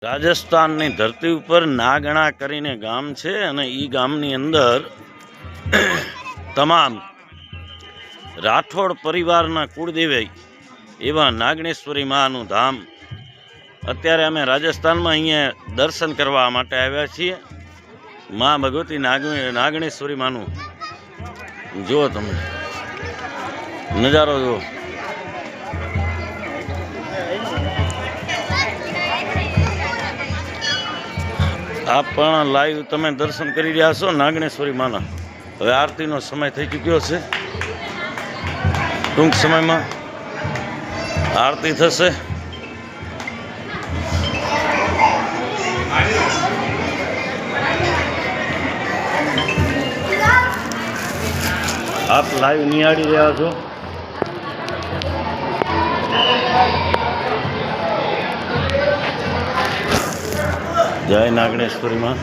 રાજસ્થાનની ધરતી ઉપર નાગણા કરીને ગામ છે અને એ ગામની અંદર તમામ રાઠોડ પરિવારના કુળદેવી એવા નાગણેશ્વરી માનું ધામ અત્યારે અમે રાજસ્થાનમાં અહીંયા દર્શન કરવા માટે આવ્યા છીએ। મા ભગવતી નાગણેશ્વરી માનું જુઓ, તમે નજારો જુઓ। આપ પણ લાઈવ તમે દર્શન કરી રહ્યા છો નાગણેશ્વરી માના। હવે આરતીનો સમય થઈ ચૂક્યો છે, ટૂંક સમયમાં આરતી થશે। આપ લાઈવ નિહાળી રહ્યા છો। જય નાગણેશ્વરી માં।